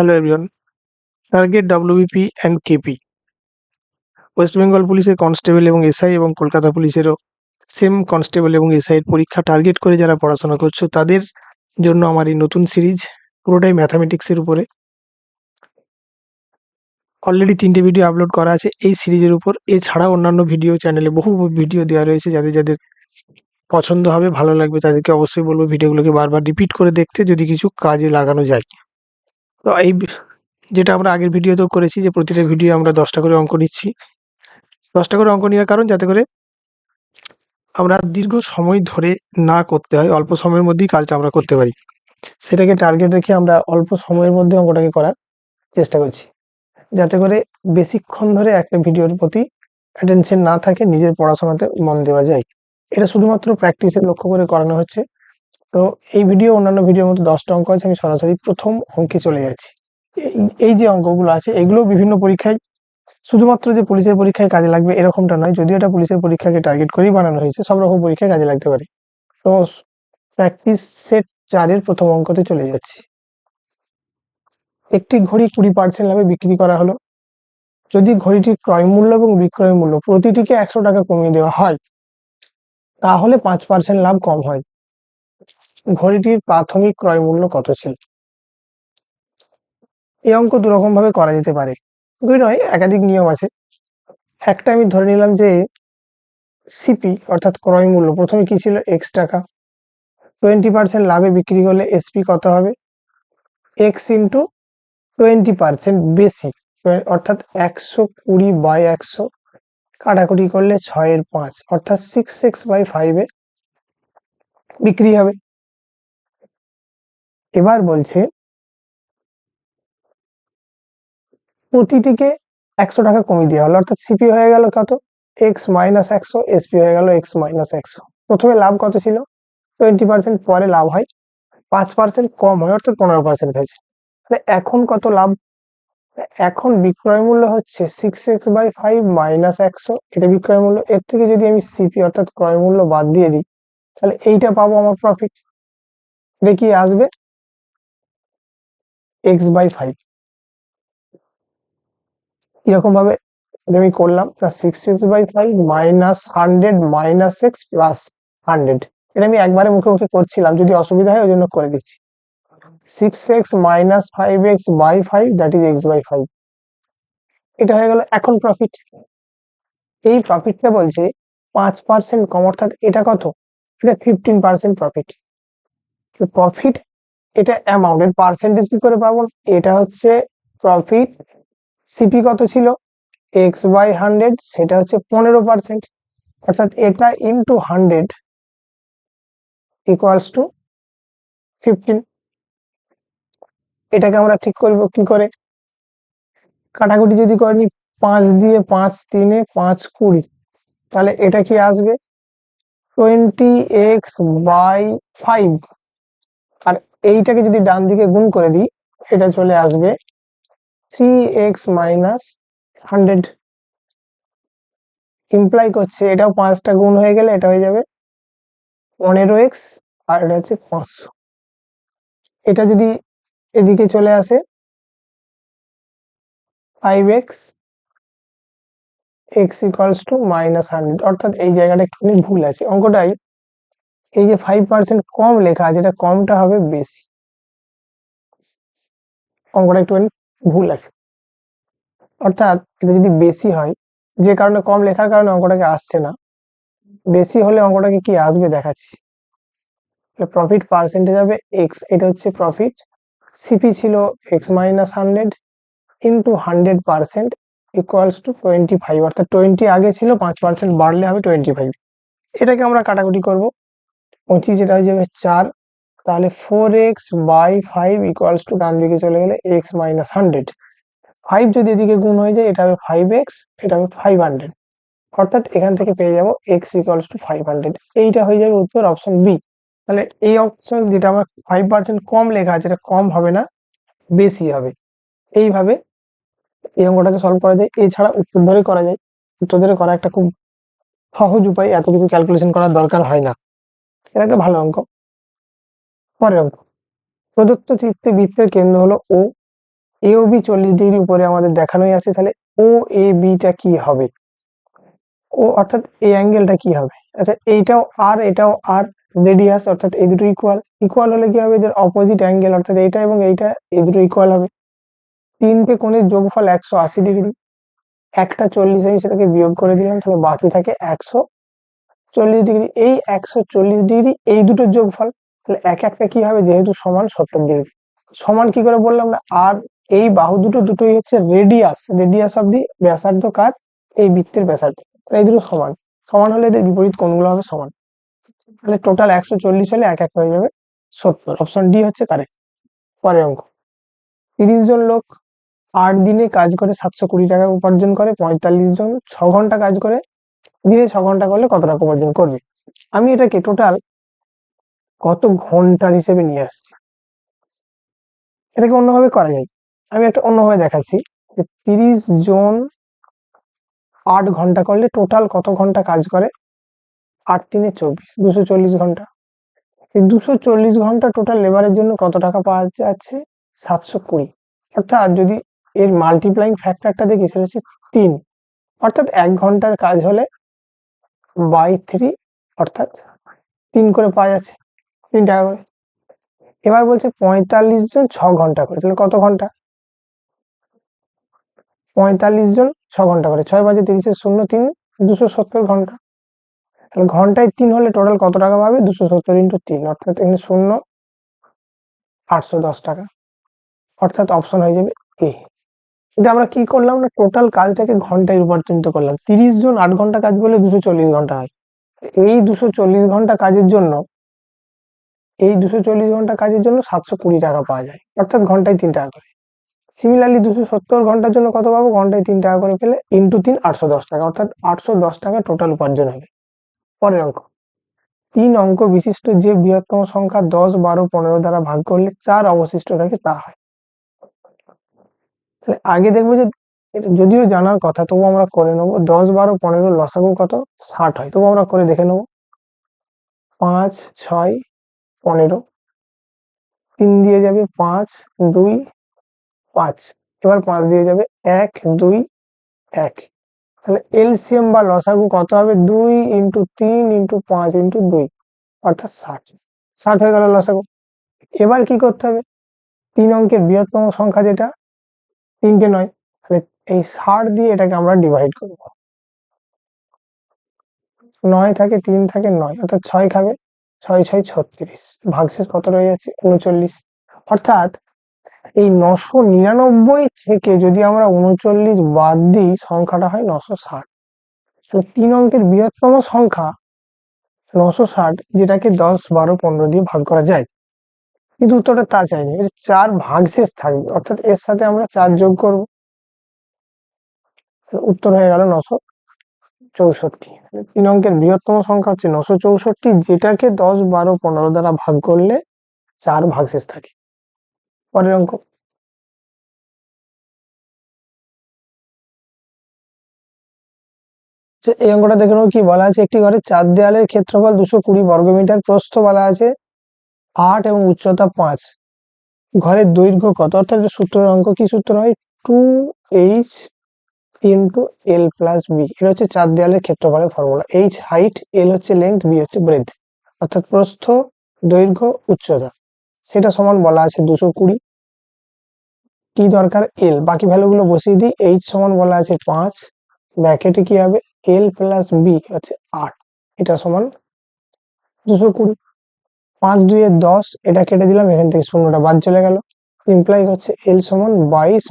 Hello everyone. Target WBP and KP, West Bengal পুলিশের constable এবং SI এবং কলকাতা পুলিশেরও সেম কনস্টেবল এবং এসআই এর পরীক্ষা টার্গেট করে যারা পড়াশোনা করছো তাদের জন্য আমার এই নতুন সিরিজ, পুরোটাই ম্যাথামেটিক্সের উপরে। অলরেডি 3টে ভিডিও আপলোড করা আছে এই সিরিজের উপর। এছাড়া অন্যান্য ভিডিও চ্যানেলে বহু ভিডিও দেওয়া রয়েছে, যাদের যাদের পছন্দ হবে, ভালো লাগবে, তাদেরকে অবশ্যই বলবো ভিডিওগুলোকে বারবার রিপিট করে দেখতে, যদি কিছু কাজে লাগানো যায়। তো যেটা আমরা আগের ভিডিওতেও করেছি, যে প্রতিটা ভিডিও আমরা 10টা করে অঙ্ক নিচ্ছি। 10টা করে অঙ্ক নেওয়ার কারণ, যাতে করে আমরা দীর্ঘ সময় ধরে না করতে হয়, অল্প সময়ের মধ্যেই কাজটা আমরা করতে পারি। সেটাকে টার্গেট রেখে আমরা অল্প সময়ের মধ্যে অঙ্কটাকে করার চেষ্টা করছি, যাতে করে বেশিক্ষণ ধরে একটা ভিডিওর প্রতি অ্যাটেনশন না থাকে, নিজের পড়াশোনাতে মন দেওয়া যায়। এটা শুধুমাত্র প্র্যাকটিসের লক্ষ্য করে করানো হচ্ছে। তো এই ভিডিও অন্যান্য ভিডিওর মতো 10টা অঙ্ক আছে, আমি সরাসরি প্রথম অঙ্কে চলে যাচ্ছি। এই যে অঙ্কগুলো আছে, এগুলো বিভিন্ন পরীক্ষায়, শুধুমাত্র যে পুলিশের পরীক্ষায় কাজে লাগবে এরকমটা নয়, যদিও এটা পুলিশের পরীক্ষাকে টার্গেট করেই বানানো হয়েছে, সব রকম পরীক্ষায় কাজে লাগতে পারে। তো প্র্যাকটিস সেট 4-এর প্রথম অঙ্কতে চলে যাচ্ছি। একটি ঘড়ি 20% লাভে বিক্রি করা হলো। যদি ঘড়িটির ক্রয় মূল্য এবং বিক্রয় মূল্য প্রতিটিকে 100 টাকা কমিয়ে দেওয়া হয়, তাহলে 5% লাভ কম হয়। ঘড়িটির প্রাথমিক ক্রয় মূল্য কত ছিল? এই অঙ্ক দুরকম ভাবে করা যেতে পারে, দুই নয়, একাধিক নিয়ম আছে। একটা আমি ধরে নিলাম যে সিপি অর্থাৎ ক্রয় মূল্য প্রথমে কি ছিল, x টাকা। 20% লাভে বিক্রি করলে এসপি কত হবে, x ইন্টু 20% বেশি, অর্থাৎ 120/100, কাটাকুটি করলে 6/5, অর্থাৎ 6x/5 বিক্রি হবে। এবার বলছে প্রতিটিকে 100 টাকা কমিয়ে দেওয়া হলো, অর্থাৎ সিপি হয়ে গেল কত, x - 100, এসপি হয়ে গেল x - 100। প্রথমে লাভ কত ছিল 20%, পরে লাভ হয় 5% কম হয়, অর্থাৎ 15% হয়েছে। এখন কত লাভ, এখন বিক্রয় মূল্য হচ্ছে 6x/5 - 100, এটা বিক্রয় মূল্য। এর থেকে যদি আমি সিপি অর্থাৎ ক্রয় মূল্য বাদ দিয়ে দিই, তাহলে এইটা পাবো আমার প্রফিট। এটা কি আসবে, x/5। এরকম ভাবে আমি করলাম, 6x/5 - 100 - x প্লাস 100। এটা আমি একবারে মুখে মুখে করছিলাম, যদি অসুবিধা হয় ওই জন্য করে দিচ্ছি। 6x - 5x/5, that is x/5। এটা হয়ে গেল এখন প্রফিট। এই প্রফিটটা বলছে 5% কম, অর্থাৎ এটা কত, এটা 15% প্রফিট। প্রফিট এটা অ্যামাউন্ট, এর পার্সেন্টেজ কি করে পাবো, এটা হচ্ছে প্রফিট। সিপি কত ছিল, x/100, সেটা হচ্ছে 15%, অর্থাৎ এটা ইন্টু 100 ইকুয়ালস টু 15। এটাকে আমরা ঠিক করবো কি করে, কাটাকুটি যদি করে নি, 5 দিয়ে 5 3 5 20, তাহলে এটা কি আসবে 20x/5, আর এইটাকে যদি ডান দিকে গুণ করে দিই, এটা চলে আসবে 3x - 100। ইমপ্লাই করছে এটাও 5টা গুণ হয়ে গেলে এটা হয়ে যাবে 15x, আর এটা হচ্ছে 500। এটা যদি এদিকে চলে আসে 5x x ইকুয়ালস টু -100, অর্থাৎ এই জায়গাটা একটুখানি ভুল আছে অঙ্কটাই। এই যে 5% কম লেখা আছে, এটা কমটা হবে বেশি, অঙ্কটা একটুখানি ভুল আছে। অর্থাৎ এটা যদি বেশি হয়, যে কারণে কম লেখার কারণে অঙ্কটাকে আসছে না, বেশি হলে অঙ্কটাকে কি আসবে দেখাচ্ছি। প্রফিট পার্সেন্টেজ হবে x, এটা হচ্ছে প্রফিট। সিপি ছিল x - 100 ইন্টু 100% ইকুয়ালস টু 25, অর্থাৎ 20 আগে ছিল, 5% বাড়লে হবে 25। এটাকে আমরা কাটাকুটি করব, 25 এটা হয়ে যাবে 4, তাহলে 4x/5 ইকুয়ালস টু ডান দিকে চলে গেলে x - 100। 5 যদি এদিকে গুণ হয়ে যায়, এটা হবে 5x, এটা হবে 500, অর্থাৎ এখান থেকে পেয়ে যাব x ইকুয়ালস টু 500। এইটা হয়ে যাবে উত্তর, অপশন বি। তাহলে এই অপশন যেটা আমার 5% কম লেখা আছে, এটা কম হবে না, বেশি হবে। এইভাবে এই অঙ্কটাকে সলভ করা যায়। এছাড়া উত্তর ধরে করা যায়, উত্তর ধরে করা একটা খুব সহজ উপায়, এত কিছু ক্যালকুলেশন করার দরকার হয় না। এটা একটা ভালো অঙ্ক। পরের অঙ্ক, প্রদত্ত চিত্রে বৃত্তের কেন্দ্র হলো ও, এ ও বি 40 ডিগ্রি উপরে আমাদের দেখানোই আছে, তাহলে ও এ বিটা কি হবে, ও অর্থাৎ এই অ্যাঙ্গেলটা কি হবে। আচ্ছা এইটাও আর এটাও আর, রেডিয়াস অর্থাৎ এই দুটো ইকুয়াল, ইকুয়াল হলে কি হবে, এদের অপোজিট অ্যাঙ্গেল অর্থাৎ এইটা এবং এইটা এই দুটো ইকুয়াল হবে। তিনটে কোণের যোগফল 180 ডিগ্রি, একটা 40 আমি সেটাকে বিয়োগ করে দিলাম, তাহলে বাকি থাকে 140 ডিগ্রি। এই 140 ডিগ্রি এই দুটোর যোগফল, তাহলে এক একটা কি হবে, যেহেতু সমান 70 ডিগ্রি। সমান কি করে বললাম না, আর এই বাহু দুটোই হচ্ছে রেডিয়াস, রেডিয়াস অফ দি ব্যাসার্ধ কার, এই বৃত্তের ব্যাসার্ধ, এই দুটো সমান, সমান হলে এদের বিপরীত কোণগুলো হবে সমান, তাহলে টোটাল 140 হলে এক এক হয়ে যাবে 70। অপশন ডি হচ্ছে কারেক্ট। পরের অঙ্ক, 30 জন লোক 8 দিনে কাজ করে 720 টাকা উপার্জন করে, 45 জন 6 ঘন্টা কাজ করে, দিনে 6 ঘন্টা করলে কত টাকা উপার্জন করবে। আমি এটাকে টোটাল কত ঘন্টার হিসেবে নিয়ে আসছি, এটাকে অন্যভাবে করা যায়। আমি একটা অন্যভাবে দেখাচ্ছি যে 30 জন 8 ঘন্টা করলে টোটাল কত ঘন্টা কাজ করে, 8×3 = 24, 240 ঘন্টা। এই 240 ঘন্টা টোটাল লেবারের জন্য কত টাকা পাওয়া যাচ্ছে, 720। অর্থাৎ যদি এর মাল্টিপ্লাইং ফ্যাক্টরটা দেখি সেটা হচ্ছে 3, অর্থাৎ 1 ঘন্টার কাজ হলে বাই 3, অর্থাৎ 3 করে পাওয়া যাচ্ছে, 3 টাকা করে। এবার বলছে 45 জন 6 ঘন্টা করে, তাহলে কত ঘন্টা, 45 জন 6 ঘন্টা করে, 6×5 = 30, 0 3 270 ঘন্টা। তাহলে ঘন্টায় 3 হলে টোটাল কত টাকা পাবে, 270 × 3, অর্থাৎ এখানে 0 810 টাকা, অর্থাৎ অপশন হয়ে যাবে এ। এটা আমরা কি করলাম না, টোটাল কাজটাকে ঘন্টায় রূপান্তরিত করলাম। 30 জন 8 ঘন্টা কাজ করলে 240 ঘন্টা হয়। এই 240 ঘন্টা কাজের জন্য, এই 240 ঘন্টা কাজের জন্য 720 টাকা পাওয়া যায়, অর্থাৎ ঘন্টায় 3 টাকা করে। সিমিলারলি 270 ঘন্টার জন্য কত পাবো, ঘন্টায় 3 টাকা করে পেলে ইন্টু 3 810 টাকা, অর্থাৎ 810 টাকা টোটাল উপার্জন হবে। পরের অঙ্ক, 3 অঙ্ক বিশিষ্ট যে বৃহত্তম সংখ্যা 10, 12, 15 দ্বারা ভাগ করলে 4 অবশিষ্ট থাকে তা হয়। তাহলে আগে দেখবো যে এটা যদিও জানার কথা, তবু আমরা করে নেবো। 10, 12, 15 লসাগু কত, 60 হয়, তবু আমরা করে দেখে নেবো। 5, 6, 15, 3 দিয়ে যাবে 5, 2, 5, এবার 5 দিয়ে যাবে 1, 2, 1। তাহলে এলসিএম বা লসাগু কত হবে, 2 × 3 × 5 × 2, অর্থাৎ 60। 60 হয়ে গেল লসাগু। এবার কি করতে হবে, 3 অঙ্কের বৃহত্তম সংখ্যা যেটা, 3টে 9, তাহলে এই 60 দিয়ে এটাকে আমরা ডিভাইড করবো। 9 থাকে, 3 থাকে 9, অর্থাৎ 6 খাবে, 6 6 36, ভাগশেষ কত রয়ে যাচ্ছে, 39। অর্থাৎ এই 999 থেকে যদি আমরা 39 বাদ দিই, সংখ্যাটা হয় 960। তো 3 অঙ্কের বৃহত্তম সংখ্যা 960, যেটাকে 10, 12, 15 দিয়ে ভাগ করা যায়, কিন্তু উত্তরটা তা চাইনি, এর 4 ভাগশেষ থাকবে, অর্থাৎ এর সাথে আমরা 4 যোগ করব, উত্তর হয়ে গেল 964। 3 অঙ্কের বৃহত্তম সংখ্যা হচ্ছে 964, যেটাকে 10, 12, 15 দ্বারা ভাগ করলে 4 ভাগশেষ থাকে। পরের অঙ্ক, এই অঙ্কটা দেখে নেবো কি বলা আছে। একটি ঘরের 4 দেয়ালের ক্ষেত্রফল 220 বর্গমিটার, প্রস্থ বলা আছে 8 এবং উচ্চতা 5, ঘরের দৈর্ঘ্য কত, অর্থাৎ সূত্রের অঙ্ক, কি সূত্র হয়, 2h × l + b। এটা হচ্ছে 4 দেয়ালের ক্ষেত্রফলের ফর্মুলা। h হাইট, l হচ্ছে লেন্থ, b হচ্ছে ব্রেথ, অর্থাৎ প্রস্থ, দৈর্ঘ্য, উচ্চতা, সেটা সমান বলা আছে 220। কি দরকার, l, বাকি ভ্যালুগুলো বসিয়ে দিই। h সমান বলা আছে 5, ব্র্যাকেটে কি হবে, l + b হচ্ছে 8, এটা সমান 220। 5 2 এ 10, এটা কেটে দিলাম, এখান থেকে শূন্যটা বাদ চলে গেল, ইমপ্লাই হচ্ছে l সমান 22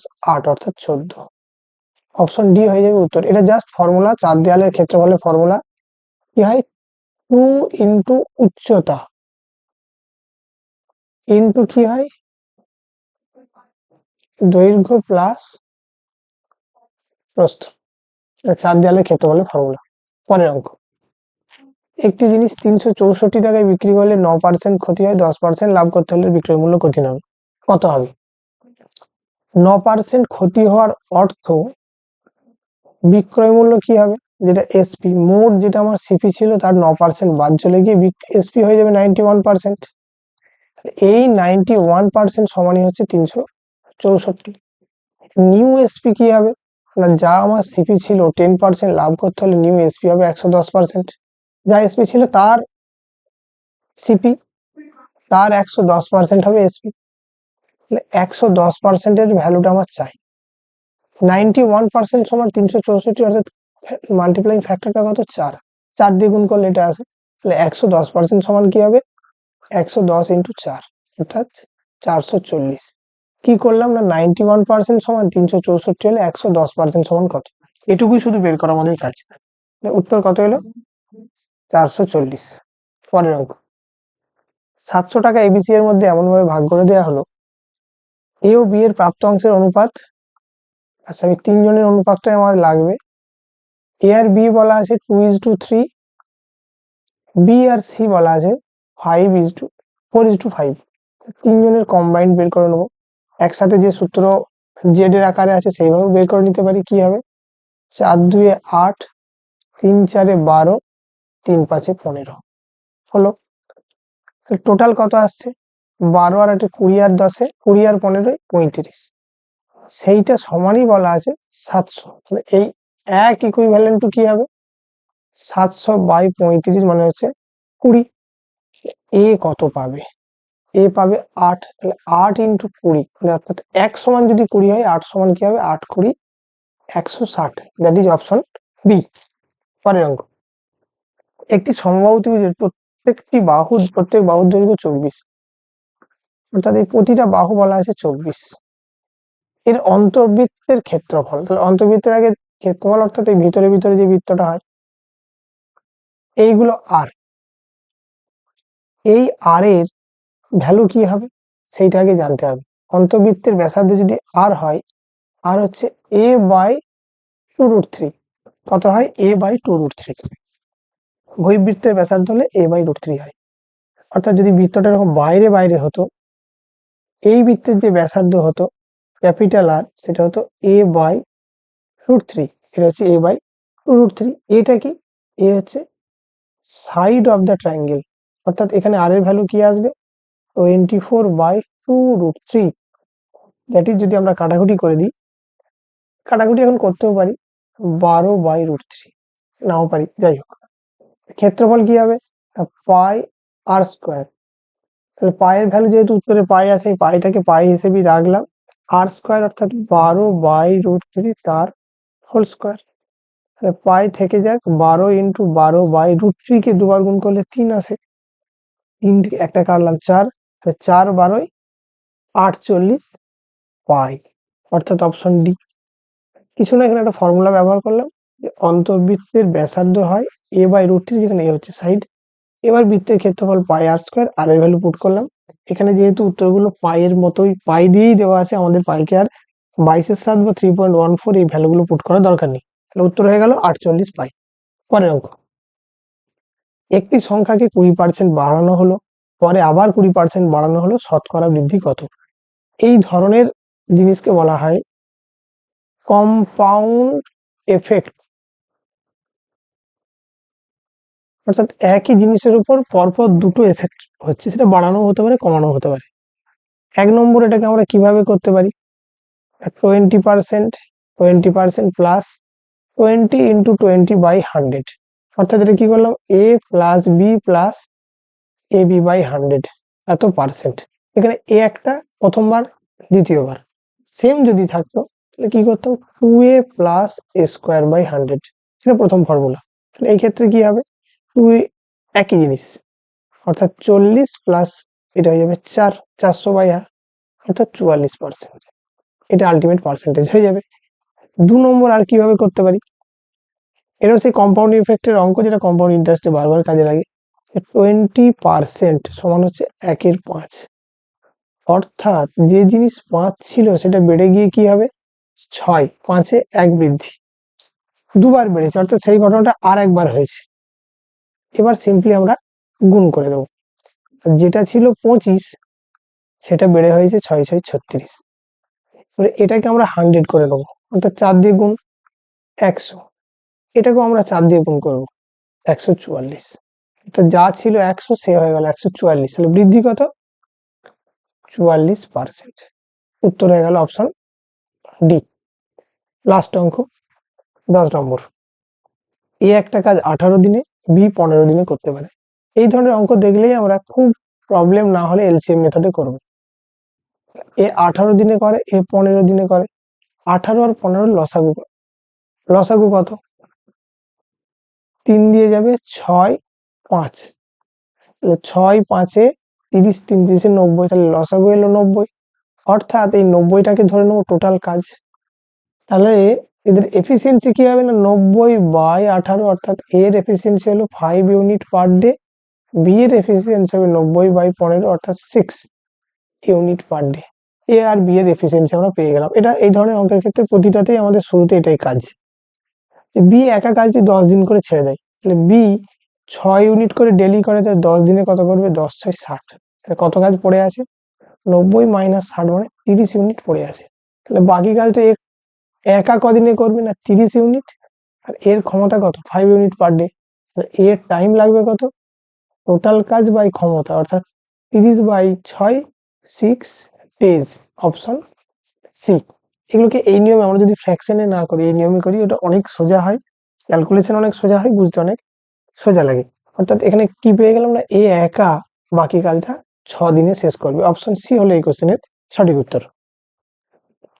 - 8, অর্থাৎ 14। অপশন ডি হয়ে যাবে উত্তর। এটা জাস্ট ফর্মুলা, 4 দেয়ালের ক্ষেত্রফলের ফর্মুলা। কি হয়, 2 × উচ্চতা ইন্টু কি হয়, দৈর্ঘ্য প্লাস প্রস্থ, এটা 4 দেয়ালের ক্ষেত্রফলের ফর্মুলা। পরের অঙ্ক, একটি জিনিস 364 টাকায় বিক্রি করলে 9% ক্ষতি হয়, 10% লাভ করতে হলে বিক্রয় মূল্য কত হবে। 9% ক্ষতি হওয়ার অর্থ বিক্রয় মূল্য কি হবে, যেটা এসপি, মোট যেটা আমার সিপি ছিল তার 9% বাদ চলে গিয়ে এসপি হয়ে যাবে 91%। এই 91% সমানই হচ্ছে 64। নিউ এসপি কি হবে না, যা আমার সিপি ছিল 10% লাভ করতে হলে নিউ এসপি হবে 110%, যা এসপি ছিল তার সিপি তার 110% হবে এসপি, তাহলে 110%-এর ভ্যালুটা আমার চাই। 91% সমান 364, অর্থাৎ মাল্টিপ্লাইং ফ্যাক্টরটা কত, 4, 4 দিয়ে গুণ করলে এটা আসে, তাহলে 110% সমান কি হবে, 110 ইন্টু 4 অর্থাৎ 440। কি করলাম না, 91% সমান 364 হলে 110% সমান কত, এটুকুই শুধু বের করা আমাদের কাজ। উত্তর কত হলো, 440। পরের অঙ্ক, 700 টাকা এবিসি এর মধ্যে এমন ভাবে ভাগ করে দেওয়া হলো, এ ও বি এর প্রাপ্ত অংশের অনুপাত, আচ্ছা আমি তিনজনের অনুপাতটাই আমাদের লাগবে। এ আর বি বলা আছে 2:3, বি আর সি বলা আছে 4:5। তিনজনের কম্বাইন্ড বের করে নেবো, একসাথে যে সূত্র জেড এর আকারে আছে সেইভাবে বের করে নিতে পারি। কি হবে, 4×2 8, 3×4 12, 3×5 15 হলো। টোটাল কত আসছে, 12 আর 20 আর 10, 20 আর 15 35, সেইটা সমানই বলা আছে 700। এই এক ইকুইভ্যালেন্ট টু কি হবে, 700/35 মানে হচ্ছে 20। এ কত পাবে, এ পাবে 8, তাহলে 8 ইন্টু 20, অর্থাৎ 1 সমান যদি 20 হয় 8 সমান কি হবে, 8 20 160, দ্যাট ইজ অপশন বি। পরের অঙ্ক, একটি সমবাহু ত্রিভুজের প্রত্যেক বাহুর দৈর্ঘ্য 24, অর্থাৎ এই প্রতিটা বাহু বলা আছে 24, এর অন্তর্বৃত্তের ক্ষেত্রফল, তাহলে অন্তর্বৃত্তের আগে ক্ষেত্রফল অর্থাৎ এই ভিতরে ভিতরে যে বৃত্তটা হয় এইগুলো আর, এই আর এর ভ্যালু কি হবে সেইটা আগে জানতে হবে। অন্তর্বৃত্তের ব্যাসার্ধ যদি আর হয়, আর হচ্ছে a/2√3, কত হয়, a/2√3, বহিবৃত্তের ব্যাসার্ধ হলে a/√3 হয়। অর্থাৎ যদি বৃত্তটা এরকম বাইরে বাইরে হতো, এই বৃত্তের যে ব্যাসার্ধ হতো ক্যাপিটাল আর, সেটা হতো a/√3, এটা হচ্ছে a/2√3। এটা কি, এ হচ্ছে সাইড অফ দ্য ট্রায়াঙ্গেল, অর্থাৎ এখানে আর এর ভ্যালু কি আসবে, 24/2√3, দ্যাট ইজ যদি আমরা কাটাকুটি করে দিই, কাটাকুটি এখন করতেও পারি, 12/√3 নাও পারি, যাই হোক, ক্ষেত্রফল কি হবে, পাই আর স্কোয়ার, তাহলে পায়ের ভ্যালু যেহেতু উত্তরে পাই আছে, পাইটাকে পাই হিসেবেই রাখলাম, আর স্কোয়ার অর্থাৎ 12/√3 তার হোল স্কোয়ার, তাহলে পাই থেকে যাক, 12 ইন্টু 12/√3 কে দুবার গুণ করলে 3 আসে, 3 থেকে একটা কাটলাম 4, 4 12 48 পাই, অর্থাৎ অপশন ডি। কিছু না, এখানে একটা ফর্মুলা ব্যবহার করলাম, অন্তর্বৃত্তের ব্যাসার্ধ হয় a/√3, যেখানে এ হচ্ছে সাইড, এবার বৃত্তের ক্ষেত্রফল পাই আর স্কোয়ার, আর এর ভ্যালু পুট করলাম। এখানে যেহেতু উত্তরগুলো পাইয়ের মতোই পাই দিয়েই দেওয়া আছে, আমাদের পাইকে আর 22/7 বা 3.14 এই ভ্যালুগুলো পুট করার দরকার নেই, তাহলে উত্তর হয়ে গেল 48 পাই। পরের অঙ্ক, একটি সংখ্যাকে 20% বাড়ানো হলো, পরে আবার 20% বাড়ানো হলো, শতকরা বৃদ্ধি কত। এই ধরনের জিনিসকে বলা হয় কম্পাউন্ড এফেক্ট, অর্থাৎ একই জিনিসের উপর পরপর দুটো এফেক্ট হচ্ছে, সেটা বাড়ানো হতে পারে কমানো হতে পারে। 1 নম্বর এটাকে আমরা কিভাবে করতে পারি, 20%, 20% প্লাস 20 ইন্টু 20/100, অর্থাৎ এটা কি করলাম, a plus B plus ab/100 এত পার্সেন্ট, এখানে এ একটা প্রথমবার, দ্বিতীয়বার সেম যদি থাকতো তাহলে কি করতাম, 2a প্লাস a²/100, এটা প্রথম ফর্মুলা। তাহলে এই ক্ষেত্রে কি হবে, 2a একই জিনিস, অর্থাৎ 40 প্লাস এটা হয়ে যাবে 400/r, অর্থাৎ 44%, এটা আলটিমেট পার্সেন্টেজ হয়ে যাবে। 2 নম্বর আর কিভাবে করতে পারি, এটাও সেই কম্পাউন্ড ইফেক্টের অঙ্ক, যেটা কম্পাউন্ড ইন্টারেস্টে বারবার কাজে লাগে। 20% সমান হচ্ছে 1/5, অর্থাৎ যে জিনিস 5 ছিল সেটা বেড়ে গিয়ে কি হবে 6, 5-এ 1 বৃদ্ধি, দুবার বেড়েছে, অর্থাৎ সেই ঘটনাটা আর একবার হয়েছে। এবার সিম্পলি আমরা গুণ করে দেবো, যেটা ছিল 25 সেটা বেড়ে হয়েছে 6×6 = 36, এবারে এটাকে আমরা 100 করে নেবো, অর্থাৎ 4 দিয়ে গুণ 100, এটাকেও আমরা 4 দিয়ে গুণ করবো 144, অর্থাৎ যা ছিল 100 সে হয়ে গেল 144, তাহলে বৃদ্ধি কত, 44%। উত্তর হয়ে গেল অপশন ডি। লাস্ট অঙ্ক 10 নম্বর। এ একটা কাজ 18 দিনে, বি 15 দিনে করতে পারে। এই ধরনের অঙ্ক দেখলেই আমরা খুব প্রবলেম না হলে এলসিএম মেথডে করব। এ 18 দিনে করে, এ 15 দিনে করে। 18 আর 15 লসাগু, লসাগু কত? 3 দিয়ে যাবে 6 5, তাহলে 6 5 এ 30, 3 30 এ 90, তাহলে লসাগু এলো 90। অর্থাৎ এই 90টাকে ধরে নেবো টোটাল কাজ। তাহলে এদের এফিসিয়েন্সি কি হবে না 90/18, অর্থাৎ এর এফিসিয়েন্সি হলো 5 ইউনিট পার ডে, বি এর এফিসিয়েন্সি হবে 90/15, অর্থাৎ 6 ইউনিট পার ডে। এ আর বি এর এফিসিয়েন্সি আমরা পেয়ে গেলাম। এটা এই ধরনের অঙ্কের ক্ষেত্রে প্রতিটাতেই আমাদের শুরুতে এটাই কাজ। বি একা কাজটি 10 দিন করে ছেড়ে দেয়, তাহলে বি 6 ইউনিট করে ডেলি করে, তাহলে 10 দিনে কত করবে? 10 6 60। তাহলে কত কাজ পড়ে আছে? 90 - 60 মানে 30 ইউনিট পড়ে আছে। তাহলে বাকি কাজ তো একা কদিনে করবে না 30 ইউনিট, আর এর ক্ষমতা কত? 5 ইউনিট পার ডে। এর টাইম লাগবে কত? টোটাল কাজ বাই ক্ষমতা, অর্থাৎ 30/6 6 ডেজ, অপশন সি। এগুলোকে এই নিয়মে আমরা যদি ফ্র্যাকশনে না করি, এই নিয়মে করি, ওটা অনেক সোজা হয়, ক্যালকুলেশন অনেক সোজা হয়, বুঝতে অনেক সোজা লাগে। অর্থাৎ এখানে কি পেয়ে গেলাম না, এ একা বাকি কাজটা 6 দিনে শেষ করবে। অপশন সি হলো এই কোশ্চেনের সঠিক উত্তর।